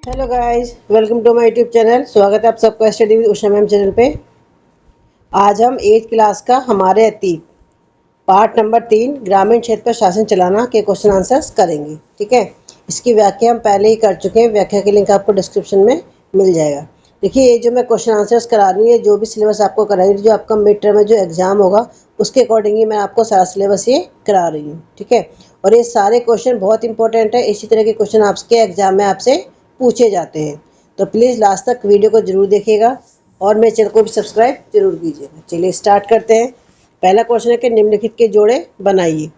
Hello guys, welcome to my YouTube channel. स्वागत है आप सबका study with Usha ma'am channel पे। आज हम 8th क्लास का हमारे अतीत पार्ट नंबर 3 ग्रामीण क्षेत्र पर शासन चलाना के क्वेश्चन आंसर्स करेंगे। ठीक है, इसकी व्याख्या हम पहले ही कर चुके हैं। व्याख्या के लिंक आपको डिस्क्रिप्शन में मिल जाएगा। देखिए, ये जो मैं क्वेश्चन आंसर्स करा रही हूँ, ये जो भी सिलेबस आपको करा रही हूँ, जो आपका मिड टर्म में जो एग्जाम होगा उसके अकॉर्डिंग ही मैं आपको सारा सिलेबस ये करा रही हूँ। ठीक है, और ये सारे क्वेश्चन बहुत इंपॉर्टेंट है। इसी तरह के क्वेश्चन आपके एग्जाम में आपसे पूछे जाते हैं, तो प्लीज़ लास्ट तक वीडियो को जरूर देखिएगा और मेरे चैनल को भी सब्सक्राइब जरूर कीजिएगा। चलिए स्टार्ट करते हैं। पहला क्वेश्चन है कि निम्नलिखित के जोड़े बनाइए।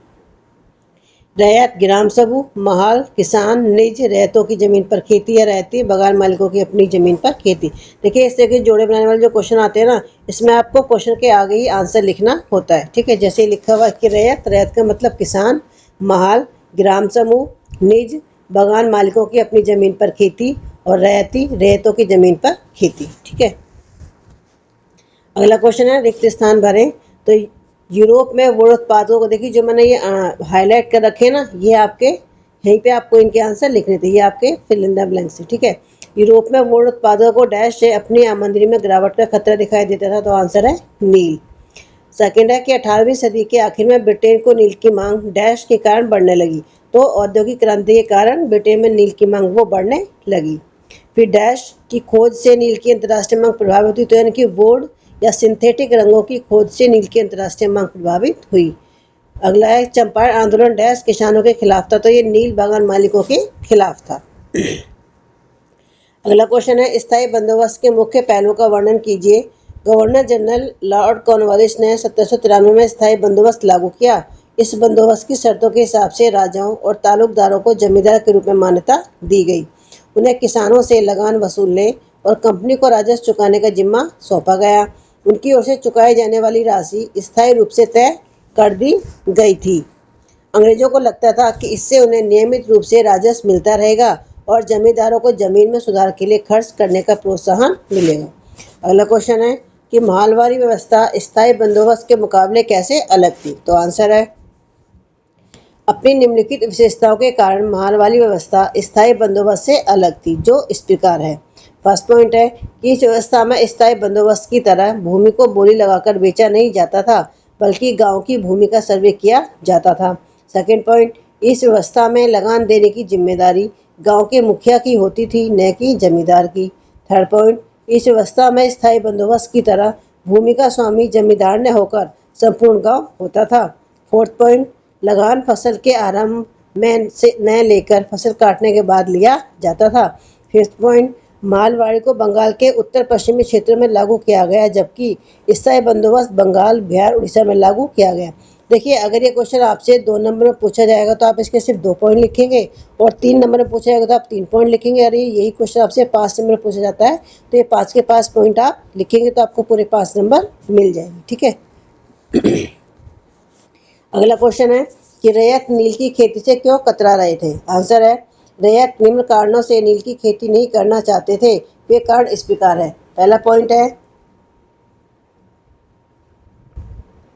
रैयत ग्राम समूह, महाल किसान, निज रैयतों की जमीन पर खेती या रहती, बगान मालिकों की अपनी जमीन पर खेती। देखिए, इस तरह के जोड़े बनाने वाले जो क्वेश्चन आते हैं ना, इसमें आपको क्वेश्चन के आगे ही आंसर लिखना होता है। ठीक है, जैसे लिखा हुआ कि रैयत, रैयत का मतलब किसान, महाल ग्राम समूह, निज बगान मालिकों की अपनी जमीन पर खेती, और रैयती रैयतों की जमीन पर खेती। ठीक है, अगला क्वेश्चन है रिक्त स्थान भरें। तो यूरोप में वुड उत्पादों को देखिए, जो मैंने ये हाईलाइट कर रखे ना, ये आपके यहीं पे आपको इनके आंसर लिखने थे। ये आपके फिल इन द ब्लैंक्स है। ठीक है, यूरोप में वुड उत्पादों को डैश से अपनी आमदनी में गिरावट का खतरा दिखाई देता था, तो आंसर है नील। सेकेंड है कि 18वीं सदी के आखिर में ब्रिटेन को नील की मांग डैश के कारण बढ़ने लगी, तो औद्योगिक क्रांति के कारण ब्रिटेन में नील की मांग वो बढ़ने लगी। फिर डैश की खोज से नील की अंतर्राष्ट्रीय मांग प्रभावित हुई, तो यानी कि वुड या सिंथेटिक रंगों की खोज से नील की अंतर्राष्ट्रीय मांग प्रभावित हुई। अगला है चंपारण आंदोलन डैश किसानों के खिलाफ था, तो ये नील बागान मालिकों के खिलाफ था। अगला क्वेश्चन है स्थायी बंदोबस्त के मुख्य पहलुओं का वर्णन कीजिए। गवर्नर जनरल लॉर्ड कॉर्नवालिस ने 1793 में स्थायी बंदोबस्त लागू किया। इस बंदोबस्त की शर्तों के हिसाब से राजाओं और तालुकदारों को जमींदार के रूप में मान्यता दी गई। उन्हें किसानों से लगान वसूलने और कंपनी को राजस्व चुकाने का जिम्मा सौंपा गया। उनकी ओर से चुकाई जाने वाली राशि स्थायी रूप से तय कर दी गई थी। अंग्रेजों को लगता था कि इससे उन्हें नियमित रूप से राजस्व मिलता रहेगा और जमींदारों को जमीन में सुधार के लिए खर्च करने का प्रोत्साहन मिलेगा। अगला क्वेश्चन है कि माहलवारी व्यवस्था स्थायी बंदोबस्त के मुकाबले कैसे अलग थी, तो आंसर है अपनी निम्नलिखित विशेषताओं के कारण माहलवारी व्यवस्था स्थायी बंदोबस्त से अलग थी, जो इस प्रकार है। फर्स्ट पॉइंट है कि इस व्यवस्था में स्थायी बंदोबस्त की तरह भूमि को बोली लगाकर बेचा नहीं जाता था, बल्कि गांव की भूमि का सर्वे किया जाता था। सेकंड पॉइंट, इस व्यवस्था में लगान देने की जिम्मेदारी गांव के मुखिया की होती थी, न कि जमींदार की। थर्ड पॉइंट, इस व्यवस्था में स्थायी बंदोबस्त की तरह भूमि का स्वामी जमींदार न होकर संपूर्ण गांव होता था। फोर्थ पॉइंट, लगान फसल के आरंभ में से न लेकर फसल काटने के बाद लिया जाता था। फिफ्थ पॉइंट, मालवाड़ी को बंगाल के उत्तर पश्चिमी क्षेत्रों में लागू किया गया, जबकि स्थायी बंदोबस्त बंगाल, बिहार, उड़ीसा में लागू किया गया। देखिए, अगर ये क्वेश्चन आपसे 2 नंबर में पूछा जाएगा तो आप इसके सिर्फ 2 पॉइंट लिखेंगे, और 3 नंबर में पूछा जाएगा तो आप 3 पॉइंट लिखेंगे। अरे यही क्वेश्चन आपसे 5 नंबर में पूछा जाता है, तो ये 5 के 5 पॉइंट आप लिखेंगे तो आपको पूरे 5 नंबर मिल जाएंगे। ठीक है, अगला क्वेश्चन है कि रैयत नील की खेती से क्यों कतरा रहे थे। आंसर है रैयत निम्न कारणों से नील की खेती नहीं करना चाहते थे। वे कारण इस प्रकार है। पहला पॉइंट है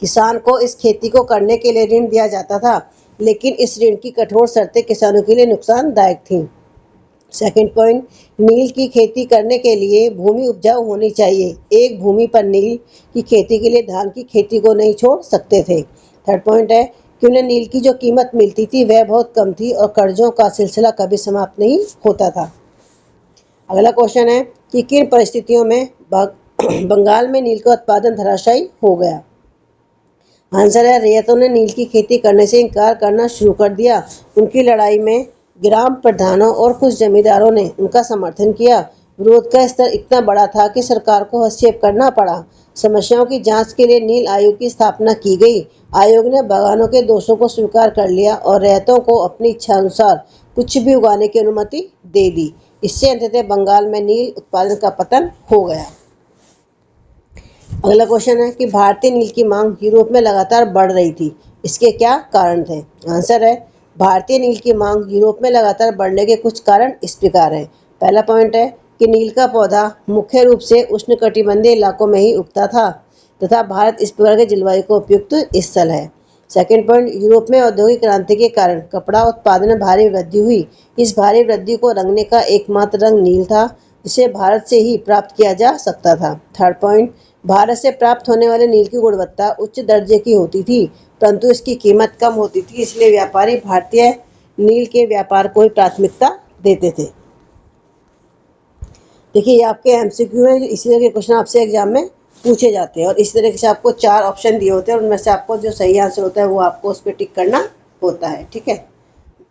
किसान को इस खेती को करने के लिए ऋण दिया जाता था, लेकिन इस ऋण की कठोर शर्तें किसानों के लिए नुकसानदायक थीं। सेकंड पॉइंट, नील की खेती करने के लिए भूमि उपजाऊ होनी चाहिए। एक भूमि पर नील की खेती के लिए धान की खेती को नहीं छोड़ सकते थे। थर्ड पॉइंट है कि उन्हें नील की जो कीमत मिलती थी वह बहुत कम थी और कर्जों का सिलसिला कभी समाप्त नहीं होता था। अगला क्वेश्चन है कि किन परिस्थितियों में बंगाल में नील का उत्पादन धराशायी हो गया। आंसर है रैयतों ने नील की खेती करने से इनकार करना शुरू कर दिया। उनकी लड़ाई में ग्राम प्रधानों और कुछ जमींदारों ने उनका समर्थन किया। विरोध का स्तर इतना बड़ा था कि सरकार को हस्तक्षेप करना पड़ा। समस्याओं की जांच के लिए नील आयोग की स्थापना की गई। आयोग ने बागानों के दोषों को स्वीकार कर लिया और रैयतों को अपनी इच्छा अनुसार कुछ भी उगाने की अनुमति दे दी। इससे अंततः बंगाल में नील उत्पादन का पतन हो गया। अगला क्वेश्चन है कि भारतीय नील की मांग यूरोप में लगातार बढ़ रही थी, इसके क्या कारण थे। आंसर है भारतीय नील की मांग यूरोप में लगातार बढ़ने के कुछ कारण इस प्रकार है। पहला पॉइंट है कि नील का पौधा मुख्य रूप से उष्णकटिबंधीय इलाकों में ही उगता था तथा भारत इस प्रकार के जलवायु को उपयुक्त स्थल है। सेकेंड पॉइंट, यूरोप में औद्योगिक क्रांति के कारण कपड़ा उत्पादन में भारी वृद्धि हुई। इस भारी वृद्धि को रंगने का एकमात्र रंग नील था, जिसे भारत से ही प्राप्त किया जा सकता था। थर्ड पॉइंट, भारत से प्राप्त होने वाले नील की गुणवत्ता उच्च दर्जे की होती थी, परंतु इसकी कीमत कम होती थी, इसलिए व्यापारी भारतीय नील के व्यापार को ही प्राथमिकता देते थे। देखिए, ये आपके एमसीक्यू है, इसी तरह के क्वेश्चन आपसे एग्जाम में पूछे जाते हैं और इस तरह से आपको 4 ऑप्शन दिए होते हैं और उनमें से आपको जो सही आंसर होता है वो आपको उस पर टिक करना होता है। ठीक है।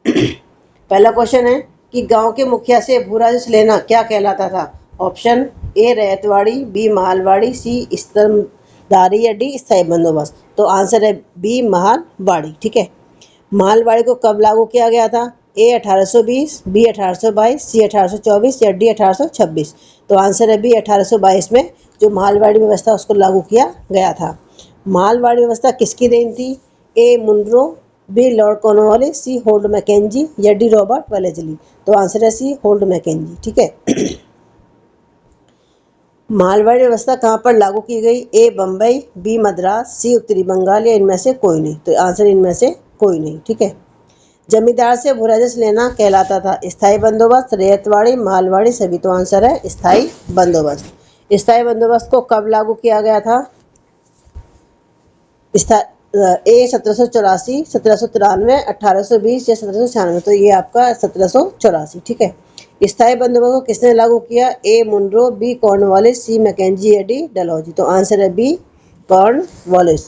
पहला क्वेश्चन है कि गांव के मुखिया से भू राजस्व लेना क्या कहलाता था। Option A Ryotwari, B Malwari, C स्तंभदारी या डी स्थायी बंदोबस्त। तो आंसर है बी मालवाड़ी। ठीक है। मालवाड़ी को कब लागू किया गया था। ए 1820, बी 1822, सी 1824 या डी 1826। तो आंसर है बी 1822 में जो मालवाड़ी व्यवस्था उसको लागू किया गया था। मालवाड़ी व्यवस्था किसकी देन थी। ए मुनरो, बी लॉर्ड कॉर्नवालिस, सी होल्ड मैकेंजी या डी रॉबर्ट वेलेस्ली। तो आंसर है सी होल्ड मैकेंजी। ठीक है। मालवाड़ी व्यवस्था कहाँ पर लागू की गई। ए बम्बई, बी मद्रास, सी उत्तरी बंगाल या इनमें से कोई नहीं। तो आंसर इनमें से कोई नहीं। ठीक है। जमींदार से भू राजस्व लेना कहलाता था स्थायी बंदोबस्त, रैयतवाड़ी, मालवाड़ी सभी। तो आंसर है स्थायी बंदोबस्त। स्थायी बंदोबस्त को कब लागू किया गया था। ए 1784, 1793, 1820 या 1796। तो ये आपका 1784। ठीक है। स्थायी बंदोबस्त को किसने लागू किया। ए मुनरो, बी कॉर्नवालिस, सी मैकेंजी या डी डलहौजी। तो आंसर है बी कॉर्नवालिस।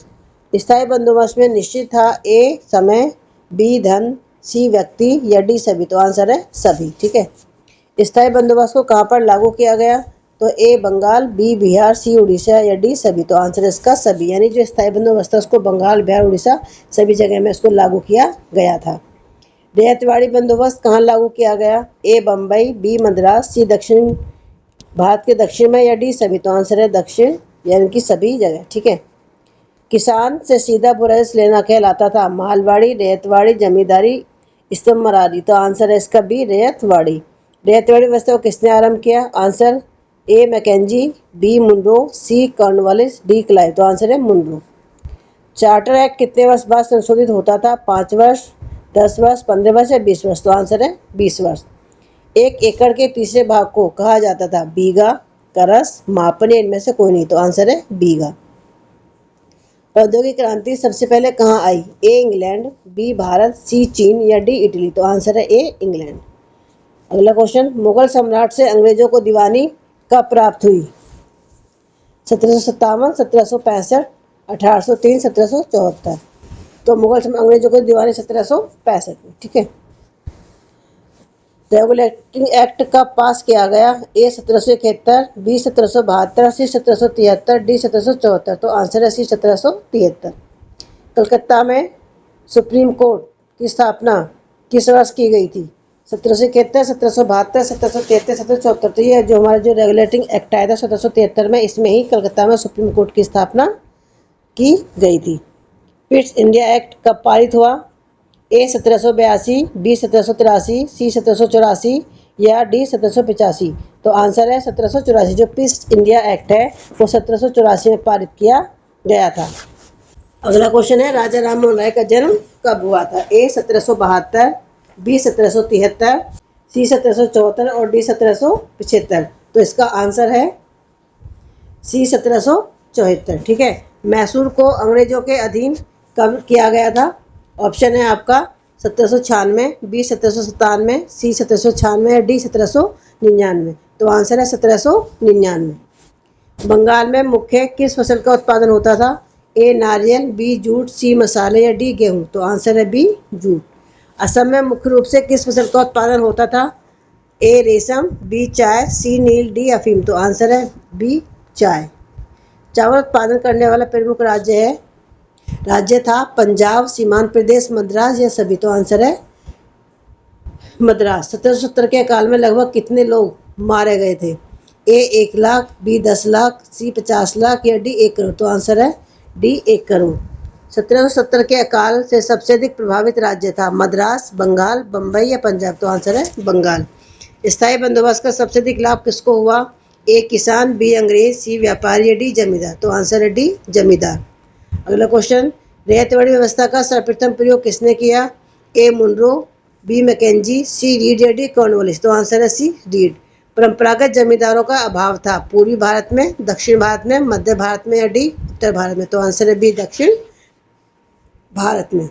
स्थायी बंदोबस्त में निश्चित था। ए समय, बी धन, सी व्यक्ति या डी सभी। तो आंसर है सभी। ठीक है। स्थायी बंदोबस्त को कहाँ पर लागू किया गया। तो ए बंगाल, बी बिहार, सी उड़ीसा या डी सभी। तो आंसर इसका सभी, यानी जो स्थायी बंदोबस्त है उसको बंगाल, बिहार, उड़ीसा सभी जगह में इसको लागू किया गया था। रैयतवाड़ी बंदोबस्त कहाँ लागू किया गया। ए बम्बई, बी मद्रास, सी दक्षिण भारत के दक्षिण में या डी सभी। तो आंसर है दक्षिण, यानी कि सभी जगह। ठीक है। किसान से सीधा भू राजस्व लेना कहलाता था मालवाड़ी, रैयतवाड़ी, जमींदारी, स्तंभदारी। तो आंसर है इसका बी रैयतवाड़ी। रैयतवाड़ी व्यवस्था को किसने आरंभ किया। Answer A Mackenzie, B Munro, C Cornwallis, D Clive. तो आंसर है मुनरो। चार्टर एक्ट कितने वर्ष बाद संशोधित होता था। 5 वर्ष, 10 वर्ष, 15 वर्ष या 20 वर्ष। तो आंसर है 20 वर्ष। एक एकड़ के तीसरे भाग को कहा जाता था बीघा, करस, मापन या इनमें से कोई नहीं। तो आंसर है बीघा। औद्योगिक क्रांति सबसे पहले कहाँ आई। ए इंग्लैंड, बी भारत, सी चीन या डी इटली। तो आंसर है ए इंग्लैंड। अगला क्वेश्चन, मुगल सम्राट से अंग्रेजों को दीवानी कब प्राप्त हुई। 1757, 1765, 1803, 1774। तो मुगल अंग्रेजों को दीवानी 1765 में। ठीक है। रेगुलेटिंग एक्ट कब पास किया गया। ए 1771, बी 1772, सी 1773, डी 1774। तो आंसर है सी 1773। कलकत्ता में सुप्रीम कोर्ट की स्थापना किस वर्ष की गई थी। 1771, 1772, 1773, 1774। तो ये जो हमारा जो रेगुलेटिंग एक्ट आया था 1773 में, इसमें ही कलकत्ता में सुप्रीम कोर्ट की स्थापना की गई थी। पिट्स इंडिया एक्ट कब पारित हुआ। ए 1782, बी 1783, सी 1784 या डी 1785। तो आंसर है 1784। जो पिट्स इंडिया एक्ट है वो 1784 में पारित किया गया था। अगला क्वेश्चन है, राजा राम मोहन राय का जन्म कब हुआ था। ए 1772, बी 1773, सी 1774 और डी 1775। तो इसका आंसर है सी 1774। ठीक है। मैसूर को अंग्रेजों के अधीन कब किया गया था। ऑप्शन है आपका 1796, बी 1797, सी 1796 या डी 1799। तो आंसर है 1799। बंगाल में मुख्य किस फसल का उत्पादन होता था। ए नारियल, बी जूट, सी मसाले या डी गेहूँ। तो आंसर है बी जूट। असम में मुख्य रूप से किस फसल का उत्पादन होता था। ए रेशम, बी चाय, सी नील, डी अफीम। तो आंसर है बी चाय। चावल उत्पादन करने वाला प्रमुख राज्य था पंजाब, सीमांत प्रदेश, मद्रास या सभी। तो आंसर है मद्रास। 1770 के काल में लगभग कितने लोग मारे गए थे। ए 1 लाख, बी 10 लाख, सी 50 लाख या डी 1 करोड़। तो आंसर है डी 1 करोड़। 1770 के अकाल से सबसे अधिक प्रभावित राज्य था मद्रास, बंगाल, बम्बई या पंजाब। तो आंसर है बंगाल। स्थायी बंदोबस्त का सबसे अधिक लाभ किसको हुआ। ए किसान, बी अंग्रेज, सी व्यापारी या डी जमींदार। तो आंसर है डी जमींदार। अगला क्वेश्चन, रैयतवाड़ी व्यवस्था का सर्वप्रथम प्रयोग किसने किया? ए मुनरो, बी मैकेंजी, सी रीड या डी कॉर्नवालिस। तो आंसर है सी रीड। परंपरागत जमींदारों का अभाव था पूर्वी भारत में, दक्षिण भारत में, मध्य भारत में या डी उत्तर भारत में। तो आंसर है बी दक्षिण भारत में।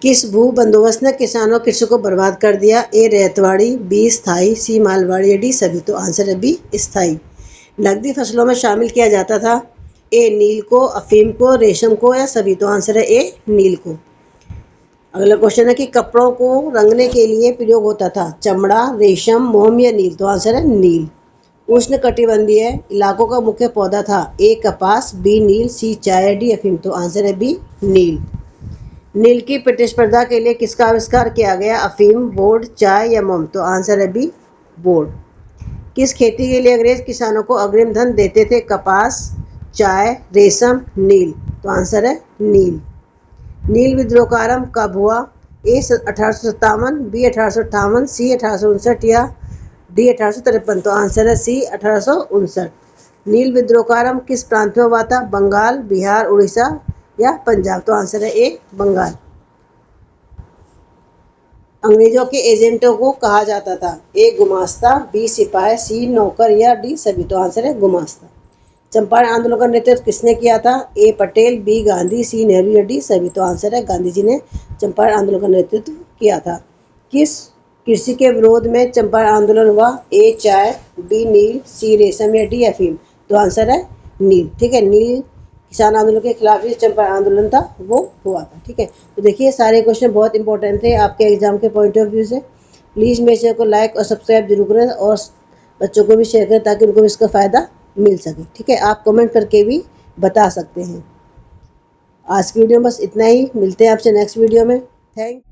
किस भू बंदोबस्त ने किसानों कृषि को बर्बाद कर दिया? ए रैयतवाड़ी, बी स्थाई, सी मालवाड़ी या डी सभी। तो आंसर है बी स्थाई। नकदी फसलों में शामिल किया जाता था? ए नील को, अफीम को, रेशम को या सभी। तो आंसर है ए नील को। अगला क्वेश्चन है कि कपड़ों को रंगने के लिए प्रयोग होता था? चमड़ा, रेशम, मोम या नील। तो आंसर है नील। उष्ण कटिबंधीय इलाकों का मुख्य पौधा था? ए कपास, बी नील, सी चाय, डी अफीम। तो आंसर है बी नील। नील की प्रतिस्पर्धा के लिए किसका आविष्कार किया गया? अफीम, बोर्ड, चाय या मोम। तो आंसर है बी बोर्ड। किस खेती के लिए अंग्रेज किसानों को अग्रिम धन देते थे? कपास, चाय, रेशम, नील। तो आंसर है नील। नील विद्रोह का आरंभ कब हुआ? ए 1857, बी 1858, सी 1859 या डी 1853। तो आंसर है सी 1859। नील विद्रोह का आरंभ किस प्रांत में हुआ था? बंगाल, बिहार, उड़ीसा या पंजाब। तो आंसर है ए बंगाल। अंग्रेजों के एजेंटों को कहा जाता था? ए गुमास्ता, बी सिपाही, सी नौकर या डी सभी। तो आंसर है गुमास्ता। चंपारण आंदोलन का नेतृत्व किसने किया था? ए पटेल, बी गांधी, सी नेहरू या डी सभी। तो आंसर है गांधी जी ने चंपारण आंदोलन का नेतृत्व किया था। किस कृषि के विरोध में चंपारण आंदोलन हुआ? ए चाय, बी नील, सी रेशम या डी अफीम। तो आंसर है नील। ठीक है, नील किसान आंदोलन के खिलाफ जो चंपारण आंदोलन था वो हुआ था। ठीक है, तो देखिए सारे क्वेश्चन बहुत इंपॉर्टेंट थे आपके एग्जाम के पॉइंट ऑफ व्यू से। प्लीज़ मेरे चैनल को लाइक और सब्सक्राइब जरूर करें और बच्चों को भी शेयर करें ताकि उनको भी इसका फ़ायदा मिल सके। ठीक है, आप कमेंट करके भी बता सकते हैं। आज की वीडियो में बस इतना ही, मिलते हैं आपसे नेक्स्ट वीडियो में। थैंक